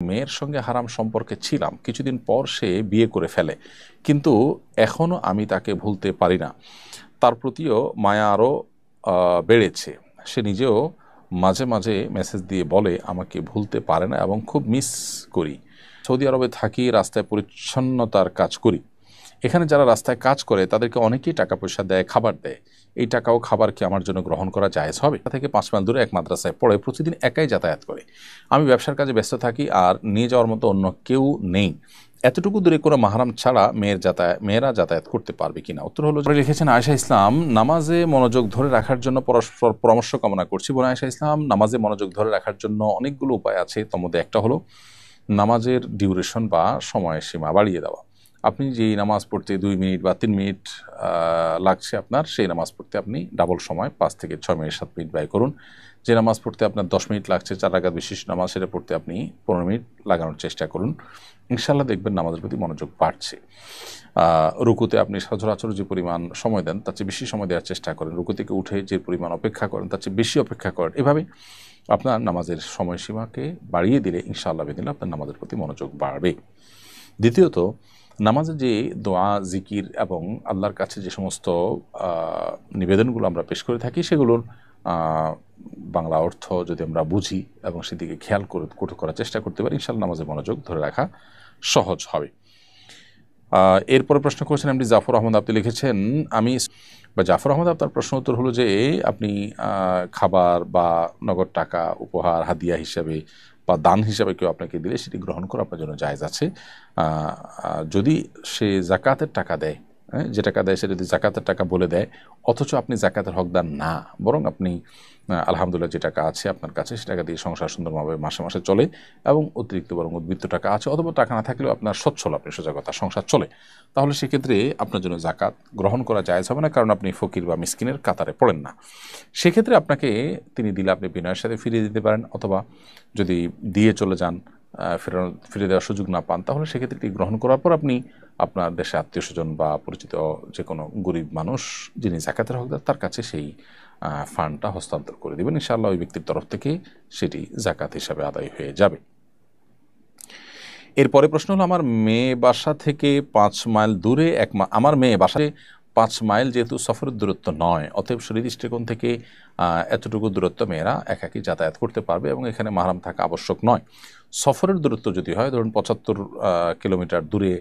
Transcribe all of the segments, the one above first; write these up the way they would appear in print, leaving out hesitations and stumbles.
মেয়ের সঙ্গে হারাম সম্পর্কে ছিলাম, কিছুদিন পর সে বিয়ে করে ফেলে, কিন্তু এখনও আমি তাকে ভুলতে পারি না। তার প্রতিও মায়া আরও বেড়েছে। সে নিজেও মাঝে মাঝে মেসেজ দিয়ে বলে আমাকে ভুলতে পারে না এবং খুব মিস করি। সৌদি আরবে থাকি, রাস্তায় পরিচ্ছন্নতার কাজ করি। এখানে যারা রাস্তায় কাজ করে তাদেরকে অনেকেই টাকা পয়সা দেয়, খাবার দেয়। এই টাকা ও খাবার কি আমার জন্য গ্রহণ করা জায়েজ হবে? থেকে 5 মাইল দূরে এক মাদ্রাসায় পড়ে, প্রতিদিন একাই যাতায়াত করে। আমি ব্যবসার কাজে ব্যস্ত থাকি আর নিয়ে যাওয়ার মতো অন্য কেউ নেই। এতটুকু দূরে কোনো মাহরাম ছাড়া মেয়েরা যাতায়াত করতে পারবে কিনা? উত্তর হলো, লিখেছেন আয়েশা ইসলাম, নামাজে মনোযোগ ধরে রাখার জন্য পরস্পর পরামর্শ কামনা করছি। বোন আয়েশা ইসলাম, নামাজে মনোযোগ ধরে রাখার জন্য অনেকগুলো উপায় আছে। তার মধ্যে একটা হলো নামাজের ডিউরেশন বা সময়সীমা বাড়িয়ে দেওয়া। আপনি যেই নামাজ পড়তে 2 মিনিট বা 3 মিনিট লাগছে আপনার, সেই নামাজ পড়তে আপনি ডাবল সময় 5 থেকে 6 মিনিট 7 মিনিট ব্যয় করুন। যে নামাজ পড়তে আপনার 10 মিনিট লাগছে, 4 রাকাত বিশিষ্ট নামাজ, সেটা পড়তে আপনি 15 মিনিট লাগানোর চেষ্টা করুন। ইনশাল্লাহ দেখবেন নামাজের প্রতি মনোযোগ বাড়ছে। রুকুতে আপনি সচরাচর যে পরিমাণ সময় দেন তার চেয়ে বেশি সময় দেওয়ার চেষ্টা করেন। রুকু থেকে উঠে যে পরিমাণ অপেক্ষা করেন তার চেয়ে বেশি অপেক্ষা করেন। এভাবে আপনার নামাজের সময়সীমাকে বাড়িয়ে দিলে ইনশাআল্লাহ বিদিল্লাহ আপনার নামাজের প্রতি মনোযোগ বাড়বে। দ্বিতীয়ত, নামাজে যে দোয়া, জিকির এবং আল্লাহর কাছে যে সমস্ত নিবেদনগুলো আমরা পেশ করে থাকি, সেগুলোর বাংলা অর্থ যদি আমরা বুঝি এবং সেদিকে খেয়াল করার চেষ্টা করতে পারি, ইনশাআল্লাহ নামাজের মনোযোগ ধরে রাখা সহজ হবে। এরপরে প্রশ্ন করেছেন এমডি জাফর আহমদ। আপনি লিখেছেন জাফর আহমদ, আপনার প্রশ্ন উত্তর হলো যে আপনি খাবার বা নগদ টাকা উপহার, হাদিয়া হিসাবে বা দান হিসাবে কেউ আপনাকে দিলে সেটি গ্রহণ করা আপনার জন্য জায়েজ আছে। যদি সে জাকাতের টাকা দেয়, যে টাকা দেয় সে যদি জাকাতের টাকা বলে দেয়, অথচ আপনি জাকাতের হকদার না, বরং আপনি আলহামদুলিল্লাহ যে টাকা আছে আপনার কাছে সে টাকা দিয়ে সংসার সুন্দরভাবে মাসে মাসে চলে এবং অতিরিক্ত বরং উদ্বৃত্ত টাকা আছে, অথবা টাকা না থাকলেও আপনার সচ্ছল, আপনি সোজা কথা সংসার চলে, তাহলে সেক্ষেত্রে আপনার জন্য জাকাত গ্রহণ করা জায়েজ হবে না, কারণ আপনি ফকির বা মিসকিনের কাতারে পড়েন না। সেক্ষেত্রে আপনাকে তিনি দিলে আপনি বিনয়ের সাথে ফিরিয়ে দিতে পারেন, অথবা যদি দিয়ে চলে যান, ফিরে দেওয়ার সুযোগ না পান, তাহলে সেক্ষেত্রে এটি গ্রহণ করার পর আপনি আপনার দেশে আত্মীয় স্বজন বা পরিচিত যে কোনো গরিব মানুষ যিনি জাকাতের হকদার তার কাছে সেই ফান্ডটা হস্তান্তর করে দেবেন। ইনশাআল্লাহ ওই ব্যক্তির তরফ থেকে সেটি জাকাত হিসাবে আদায় হয়ে যাবে। এরপরে প্রশ্ন হলো, আমার মেয়ে বাসা থেকে 5 মাইল দূরে আমার মেয়ে বাসায় 5 মাইল যেহেতু সফরের দূরত্ব নয়, অতএব শরীর দৃষ্টিকোণ থেকে এতটুকু দূরত্ব মেয়েরা একাকী যাতায়াত করতে পারবে এবং এখানে মাহরাম থাকা আবশ্যক নয়। সফরের দূরত্ব যদি হয়, ধরুন 75 কিলোমিটার দূরে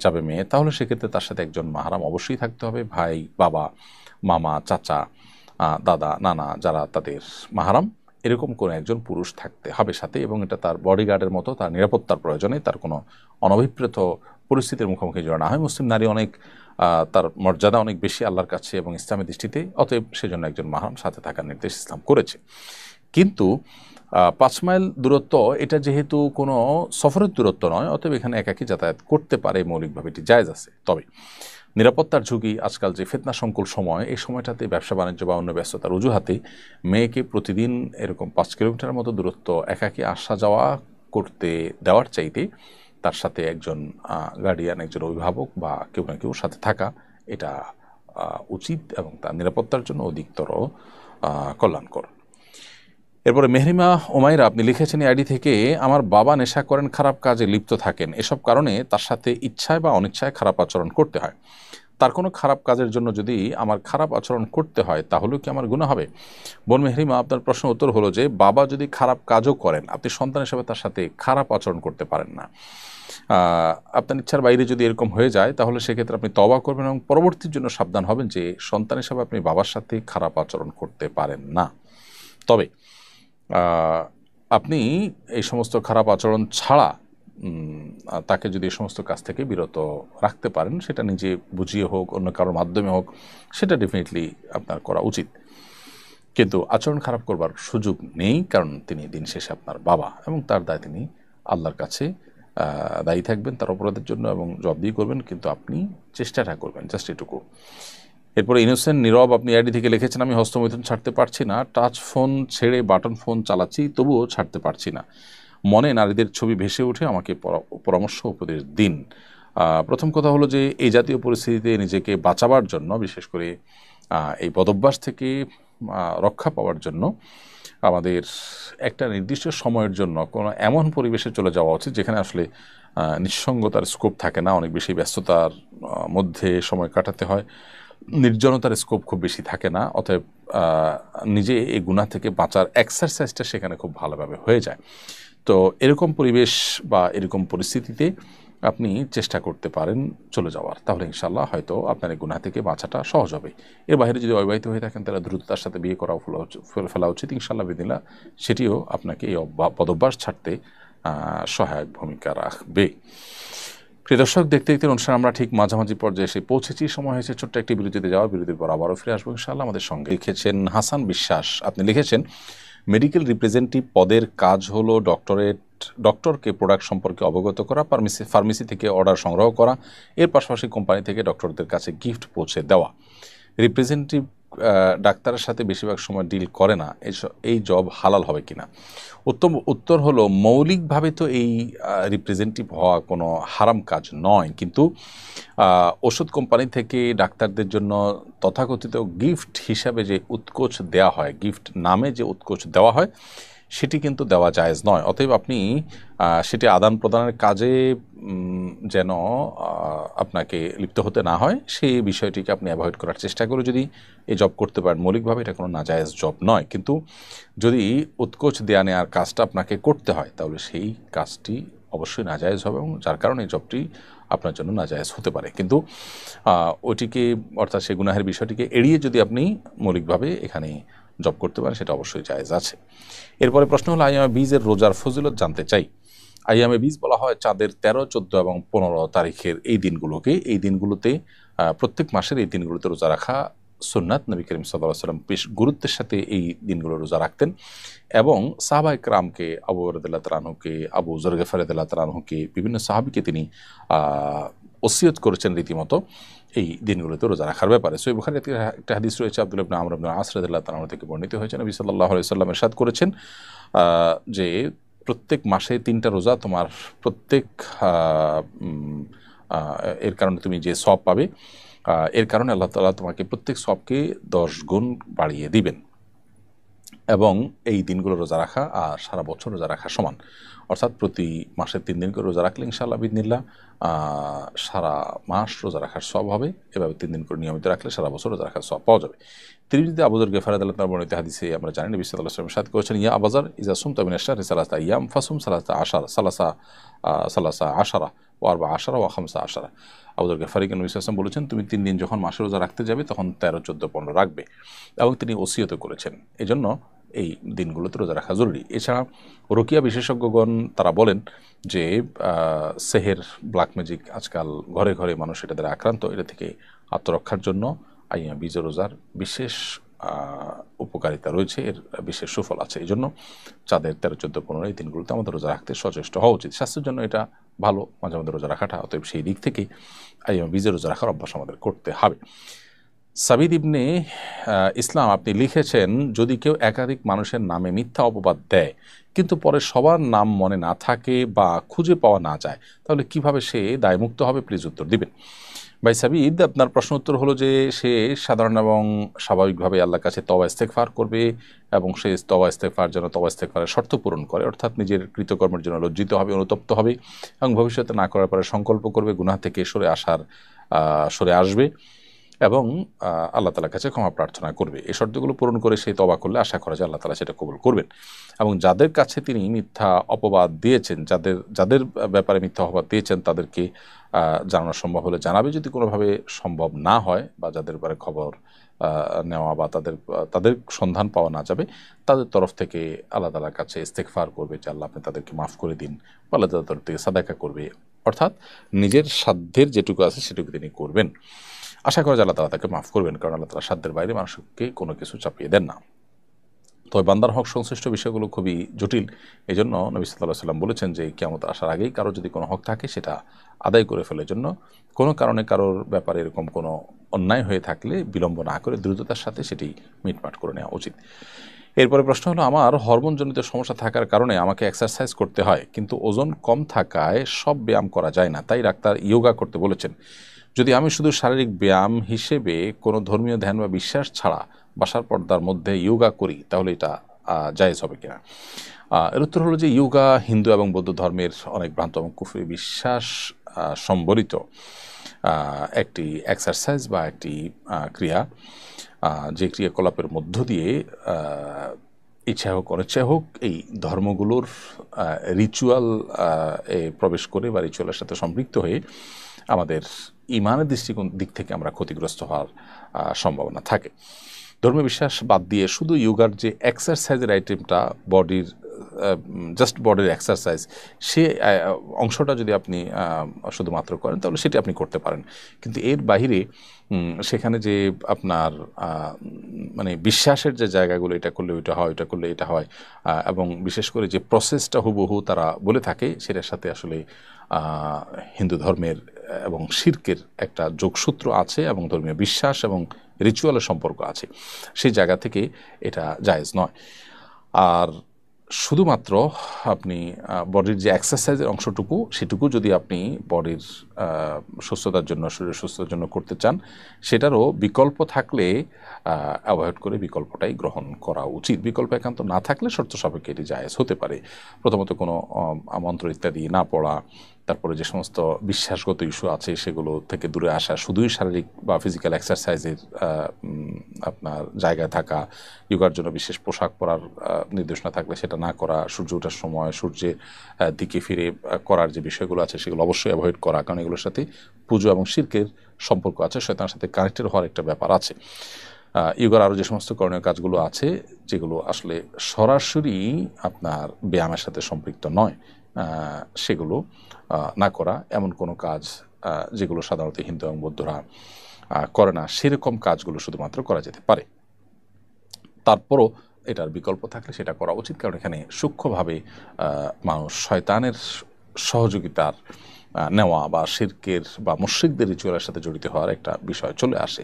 যাবে মেয়ে, তাহলে সেক্ষেত্রে তার সাথে একজন মাহরাম অবশ্যই থাকতে হবে। ভাই, বাবা, মামা, চাচা, দাদা, নানা, যারা তাদের মাহরাম, এরকম কোনো একজন পুরুষ থাকতে হবে সাথে, এবং এটা তার বডিগার্ডের মতো, তার নিরাপত্তার প্রয়োজনে তার কোনো অনভিপ্রেত পরিস্থিতির মুখোমুখি যেন না হয়। মুসলিম নারী অনেক তার মর্যাদা অনেক বেশি আল্লাহর কাছে এবং ইসলামের দৃষ্টিতে, অতএব সেজন্য একজন মাহরাম সাথে থাকার নির্দেশ ইসলাম করেছে। কিন্তু 5 মাইল দূরত্ব এটা যেহেতু কোনো সফরের দূরত্ব নয়, অতএব এখানে একাকী যাতায়াত করতে পারে, মৌলিকভাবে এটি জায়েজ আছে। তবে নিরাপত্তার ঝুঁকি, আজকাল যে ফিতনা সংকুল সময়, এই সময়টাতে ব্যবসা বাণিজ্য বা অন্য ব্যস্ততার অজুহাতে মেয়েকে প্রতিদিন এরকম 5 কিলোমিটারের মতো দূরত্ব একাকী আসা যাওয়া করতে দেওয়ার চাইতে তার সাথে একজন গার্ডিয়ান, একজন অভিভাবক বা কেউ না কেউ সাথে থাকা, এটা উচিত এবং তার নিরাপত্তার জন্য অধিকতর কল্যাণকর। এরপরে মেহরিমা ওমাইরা, আপনি লিখেছেন আইডি থেকে, আমার বাবা নেশা করেন, খারাপ কাজে লিপ্ত থাকেন, এসব কারণে তার সাথে ইচ্ছায় বা অনিচ্ছায় খারাপ আচরণ করতে হয়। তার কোনো খারাপ কাজের জন্য যদি আমার খারাপ আচরণ করতে হয়, তাহলেও কি আমার গুনাহ হবে? বোন মেহরিমা, আপনার প্রশ্ন উত্তর হলো যে বাবা যদি খারাপ কাজও করেন, আপনি সন্তান হিসেবে তার সাথে খারাপ আচরণ করতে পারেন না। আপনার ইচ্ছার বাইরে যদি এরকম হয়ে যায়, তাহলে সেক্ষেত্রে আপনি তওবা করবেন এবং পরবর্তীর জন্য সাবধান হবেন যে সন্তান হিসেবে আপনি বাবার সাথে খারাপ আচরণ করতে পারেন না। তবে আপনি এই সমস্ত খারাপ আচরণ ছাড়া তাকে যদি এই সমস্ত কাজ থেকে বিরত রাখতে পারেন, সেটা নিজে বুঝিয়ে হোক, অন্য কারোর মাধ্যমে হোক, সেটা ডেফিনেটলি আপনার করা উচিত। কিন্তু আচরণ খারাপ করবার সুযোগ নেই, কারণ তিনি দিন শেষে আপনার বাবা এবং তার দায় তিনি আল্লাহর কাছে দায়ী থাকবেন তার অপরাধের জন্য এবং জবাবদিহি করবেন, কিন্তু আপনি চেষ্টাটা করবেন, জাস্ট এটুকু। এরপরে ইনোসেন্ট নীরব, আপনি আইডি থেকে লিখেছেন, আমি হস্তমৈথুন ছাড়তে পারছি না, টাচ ফোন ছেড়ে বাটন ফোন চালাচ্ছি, তবুও ছাড়তে পারছি না। মনে নারীদের ছবি ভেসে উঠে, আমাকে পরামর্শ উপদেশ দিন। প্রথম কথা হলো যে এই জাতীয় পরিস্থিতিতে নিজেকে বাঁচাবার জন্য, বিশেষ করে এই বদভ্যাস থেকে রক্ষা পাওয়ার জন্য আমাদের একটা নির্দিষ্ট সময়ের জন্য কোনো এমন পরিবেশে চলে যাওয়া উচিত যেখানে আসলে নিঃসঙ্গতার স্কোপ থাকে না, অনেক বেশি ব্যস্ততার মধ্যে সময় কাটাতে হয়, নির্জনতার স্কোপ খুব বেশি থাকে না, অতএব নিজে এই গুনাহ থেকে বাঁচার এক্সারসাইজটা সেখানে খুব ভালোভাবে হয়ে যায়। তো এরকম পরিবেশ বা এরকম পরিস্থিতিতে আপনি চেষ্টা করতে পারেন চলে যাওয়ার, তাহলে ইনশাল্লাহ হয়তো আপনার এই গুনাহ থেকে বাঁচাটা সহজ হবে। এর বাইরে যদি অবিবাহিত হয়ে থাকেন তাহলে দ্রুততার সাথে বিয়ে করা ফেলা উচিত ইনশাল্লাহ বিদিল্লাহ, সেটিও আপনাকে এই পদভ্যাস ছাড়তে সহায়ক ভূমিকা রাখবে। প্রিয় দর্শক, দেখতে দেখতে অনুষ্ঠান আমরা ঠিক মাঝামাঝি পর্যায়ে এসে পৌঁছেছি। সময় হয়েছে ছোট্ট একটি বিরতিতে যাওয়া। বিরতির পর আবারও ফিরে আসবো ইনশাআল্লাহ। আমাদের সঙ্গে লিখেছেন হাসান বিশ্বাস, আপনি লিখেছেন মেডিকেল রিপ্রেজেন্টেটিভ পদের কাজ হলো ডক্টরকে প্রোডাক্ট সম্পর্কে অবগত করা, ফার্মেসি থেকে অর্ডার সংগ্রহ করা, এর পাশাপাশি কোম্পানি থেকে ডক্টরদের কাছে গিফট পৌঁছে দেওয়া। রিপ্রেজেন্টেটিভ ডাক্তারের সাথে বেশিরভাগ সময় ডিল করে না, এই জব হালাল হবে কিনা? উত্তর হলো মৌলিকভাবে তো এই রিপ্রেজেন্টেটিভ হওয়া কোনো হারাম কাজ নয়, কিন্তু ওষুধ কোম্পানি থেকে ডাক্তারদের জন্য তথাকথিত গিফট হিসাবে যে উৎকোচ দেওয়া হয়, গিফট নামে যে উৎকোচ দেওয়া হয়, সেটি কিন্তু দেওয়া জায়েজ নয়। অতএব আপনি সেটি আদান প্রদানের কাজে যেন আপনাকে লিপ্ত হতে না হয়, সেই বিষয়টিকে আপনি অ্যাভয়েড করার চেষ্টা করে যদি এই জব করতে পারেন, মৌলিকভাবে এটা কোনো নাজায়েজ জব নয়। কিন্তু যদি উৎকোচ দেয়া নেওয়ার কাজটা আপনাকে করতে হয় তাহলে সেই কাজটি অবশ্যই নাজায়েজ হবে, এবং যার কারণে এই জবটি আপনার জন্য নাজায়েজ হতে পারে। কিন্তু ওইটিকে, অর্থাৎ সেই গুনাহের বিষয়টিকে এড়িয়ে যদি আপনি মৌলিকভাবে এখানে জব করতে পারেন, সেটা অবশ্যই জায়েজ আছে। এরপরে প্রশ্ন হলো আইয়ামে বীজের রোজার ফজিলত জানতে চাই। আইয়ামে বীজ বলা হয় চাঁদের 13, 14 এবং 15 তারিখের এই দিনগুলোতে প্রত্যেক মাসের এই দিনগুলোতে রোজা রাখা সুন্নাত। নবী করিম সাল্লাল্লাহু আলাইহি ওয়াসাল্লাম বেশ গুরুত্বের সাথে এই দিনগুলো রোজা রাখতেন, এবং সাহাবায়ে কেরামকে, আবু হুরায়রা রাদিয়াল্লাহু তাআলা আনহুকে, আবু যর গিফারি রাদিয়াল্লাহু তাআলা আনহুকে, বিভিন্ন সাহাবীকে তিনি ওসিয়ত করেছেন রীতিমতো এই দিনগুলোতে রোজা রাখার ব্যাপারে। সহিহ বুখারীতে একটা হাদিস রয়েছে, আব্দুল্লাহ ইবনে আমর ইবনে আস রাদিয়াল্লাহু তাআলা আনহু থেকে বর্ণিত হয়েছে, নবী সাল্লাল্লাহু আলাইহি ওয়াসাল্লাম ইরশাদ করেছেন যে প্রত্যেক মাসে 3টা রোজা তোমার প্রত্যেক এর কারণে তুমি যে সওয়াব পাবে, এর কারণে আল্লাহ তাআলা তোমাকে প্রত্যেক সওয়াবকে 10 গুণ বাড়িয়ে দিবেন, এবং এই দিনগুলো রোজা রাখা আর সারা বছর রোজা রাখা সমান। অর্থাৎ প্রতি মাসে 3 দিন করে রোজা রাখলে ইনশাআল্লাহ বিইذনিল্লাহ সারা মাস রোজা রাখার সওয়াব হবে। এভাবে 3 দিন করে নিয়মিত রাখলে সারা বছর রোজা রাখার সওয়াব পাওয়া যাবে। তিরমিজিতে আবু যর গিফারি রাদিয়াল্লাহু তাআলা বর্ণিত হাদিসে আমরা জানি নবী সাল্লাল্লাহু আলাইহি ওয়াসাল্লাম ইরশাদ করেছেন, ইয়া আবু যর ইযা সুমতা মিনাশ শাহরি সালাসা আইয়াম ফাসুম সালাসা আশারা ওয়া 14 ওয়া 15। আবু যর গিফারিকে নবী সাল্লাল্লাহু আলাইহি ওয়াসাল্লাম বলেছেন তুমি 3 দিন যখন মাসে রোজা রাখতে যাবে তখন 13, 14, 15 রাখবে, এবং তিনি ওসিয়ত করেছেন। এজন্য এই দিনগুলোতে রোজা রাখা জরুরি। এছাড়া রুকিয়া বিশেষজ্ঞগণ তারা বলেন যে সেহের, ব্ল্যাক ম্যাজিক আজকাল ঘরে ঘরে মানুষ এটা দ্বারা আক্রান্ত, এটা থেকে আত্মরক্ষার জন্য আইয়ামে বীজ রোজার বিশেষ উপকারিতা রয়েছে, এর বিশেষ সুফল আছে। এই জন্য চাঁদের 13, 14, 15 এই দিনগুলোতে আমাদের রোজা রাখতে সচেষ্ট হওয়া উচিত। স্বাস্থ্যের জন্য এটা ভালো মাঝে মধ্যে রোজা রাখাটা, অতএব সেই দিক থেকে আইয়ামে বীজ রোজা রাখার অভ্যাস আমাদের করতে হবে। সাবিদ ইবনে ইসলাম, আপনি লিখেছেন যদি কেউ একাধিক মানুষের নামে মিথ্যা অপবাদ দেয় কিন্তু পরে সবার নাম মনে না থাকে বা খুঁজে পাওয়া না যায়, তাহলে কিভাবে সে দায়মুক্ত হবে? প্লিজ উত্তর দিবেন। ভাই সাবিদ, আপনার প্রশ্ন উত্তর হলো যে সে সাধারণ এবং স্বাভাবিকভাবে আল্লাহর কাছে তওবা ইস্তেগফার করবে, এবং সে তওবা ইস্তেগফারের শর্ত পূরণ করে, অর্থাৎ নিজের কৃতকর্মের জন্য লজ্জিত হবে, অনুতপ্ত হবে, এবং ভবিষ্যতে না করার পরে সংকল্প করবে, গুনাহ থেকে সরে আসবে, এবং আল্লাহ তাআলার কাছে ক্ষমা প্রার্থনা করবে। এই শর্তগুলো পূরণ করে সে তওবা করলে আশা করা যায় আল্লাহ তাআলা সেটা কবুল করবেন। এবং যাদের কাছে তিনি মিথ্যা অপবাদ দিয়েছেন, যাদের ব্যাপারে মিথ্যা অপবাদ দিয়েছেন, তাদেরকে জানানো সম্ভব হলে জানাবে। যদি কোনোভাবে সম্ভব না হয় বা যাদের ব্যাপারে খবর নেওয়া বা তাদের সন্ধান পাওয়া না যাবে, তাদের তরফ থেকে আল্লাহ তাআলার কাছে ইস্তেগফার করবে যে আল্লাহ আপনি তাদেরকে মাফ করে দিন, বা আল্লাহ তাআলার তরফ থেকে সাদাকা করবে, অর্থাৎ নিজের সাধ্যের যেটুকু আছে সেটুকু তিনি করবেন। আশা করা যায় আল্লাহ তাআলা তাকে মাফ করবেন, কারণ আল্লাহ তাআলা সাধ্যের বাইরে মানুষকে কোনো কিছু চাপিয়ে দেন না। তবে বান্দার হক সংশ্লিষ্ট বিষয়গুলো খুবই জটিল। এই জন্য নবী সাল্লাল্লাহু আলাইহি ওয়াসাল্লাম বলেছেন যে কিয়ামত আসার আগেই কারো যদি কোনো হক থাকে সেটা আদায় করে ফেলার জন্য, কোনো কারণে কারোর ব্যাপারে এরকম কোনো অন্যায় হয়ে থাকলে বিলম্ব না করে দ্রুততার সাথে সেটি মিটমাট করে নেওয়া উচিত। এরপরে প্রশ্ন হলো, আমার হরমোনজনিত সমস্যা থাকার কারণে আমাকে এক্সারসাইজ করতে হয়, কিন্তু ওজন কম থাকায় সব ব্যায়াম করা যায় না, তাই ডাক্তার ইয়োগা করতে বলেছেন। যদি আমি শুধু শারীরিক ব্যায়াম হিসেবে কোনো ধর্মীয় ধ্যান বা বিশ্বাস ছাড়া বাসার পর্দার মধ্যে ইয়োগা করি, তাহলে এটা জায়েজ হবে কিনা? এর উত্তর হলো যে ইয়োগা হিন্দু এবং বৌদ্ধ ধর্মের অনেক ভ্রান্ত এবং কুফরি বিশ্বাস সম্বলিত একটি এক্সারসাইজ বা একটি ক্রিয়া, যে ক্রিয়াকলাপের মধ্য দিয়ে ইচ্ছা হোক অনিচ্ছা হোক এই ধর্মগুলোর রিচুয়াল প্রবেশ করে বা রিচুয়ালের সাথে সম্পৃক্ত হয়ে আমাদের ইমানের দৃষ্টিকোণ দিক থেকে আমরা ক্ষতিগ্রস্ত হওয়ার সম্ভাবনা থাকে। ধর্মীয় বিশ্বাস বাদ দিয়ে শুধু ইয়োগার যে এক্সারসাইজের আইটেমটা, বডির জাস্ট বডির এক্সারসাইজ, সে অংশটা যদি আপনি শুধুমাত্র করেন তাহলে সেটি আপনি করতে পারেন। কিন্তু এর বাহিরে সেখানে যে আপনার মানে বিশ্বাসের যে জায়গাগুলো, এটা করলে ওইটা হয়, ওইটা করলে এটা হয়, এবং বিশেষ করে যে প্রসেসটা হুবহু তারা বলে থাকে, সেটার সাথে আসলে হিন্দু ধর্মের এবং শিরকের একটা যোগসূত্র আছে এবং ধর্মীয় বিশ্বাস এবং রিচুয়ালের সম্পর্ক আছে। সেই জায়গা থেকে এটা জায়েজ নয়। আর শুধুমাত্র আপনি বডির যে এক্সারসাইজের অংশটুকু, সেটুকু যদি আপনি বডির সুস্থতার জন্য, শরীরের সুস্থতার জন্য করতে চান, সেটারও বিকল্প থাকলে অ্যাভয়েড করে বিকল্পটাই গ্রহণ করা উচিত। বিকল্প একান্ত না থাকলে শর্ত সাপেক্ষে এটি জায়েজ হতে পারে। প্রথমত কোনো মন্ত্র ইত্যাদি না পড়া, তারপরে যে সমস্ত বিশ্বাসগত ইস্যু আছে সেগুলো থেকে দূরে আসা, শুধুই শারীরিক বা ফিজিক্যাল এক্সারসাইজের আপনার জায়গায় থাকা, যোগার জন্য বিশেষ পোশাক পরার নির্দেশনা থাকলে সেটা না করা, সূর্য ওঠার সময় সূর্যের দিকে ফিরে করার যে বিষয়গুলো আছে সেগুলো অবশ্যই অ্যাভয়েড করা, কারণ এগুলোর সাথে পুজো এবং শিরকের সম্পর্ক আছে, শয়তানের সাথে কানেক্টেড হওয়ার একটা ব্যাপার আছে। ইয়োগার আরও যে সমস্ত করণীয় কাজগুলো আছে, যেগুলো আসলে সরাসরি আপনার ব্যায়ামের সাথে সম্পৃক্ত নয়, সেগুলো না করা, এমন কোনো কাজ যেগুলো সাধারণত হিন্দু এবং বৌদ্ধরা করে না, সেরকম কাজগুলো শুধুমাত্র করা যেতে পারে। তারপরও এটার বিকল্প থাকলে সেটা করা উচিত, কারণ এখানে সূক্ষ্মভাবে মানুষ শয়তানের সহযোগিতার নেওয়া বা শিরকের বা মুশরিকদের রিচুয়ালের সাথে জড়িত হওয়ার একটা বিষয় চলে আসে।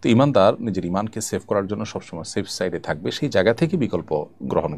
তো ইমানদার নিজের ইমানকে সেভ করার জন্য সবসময় সেফ সাইডে থাকবে, সেই জায়গা থেকে বিকল্প গ্রহণ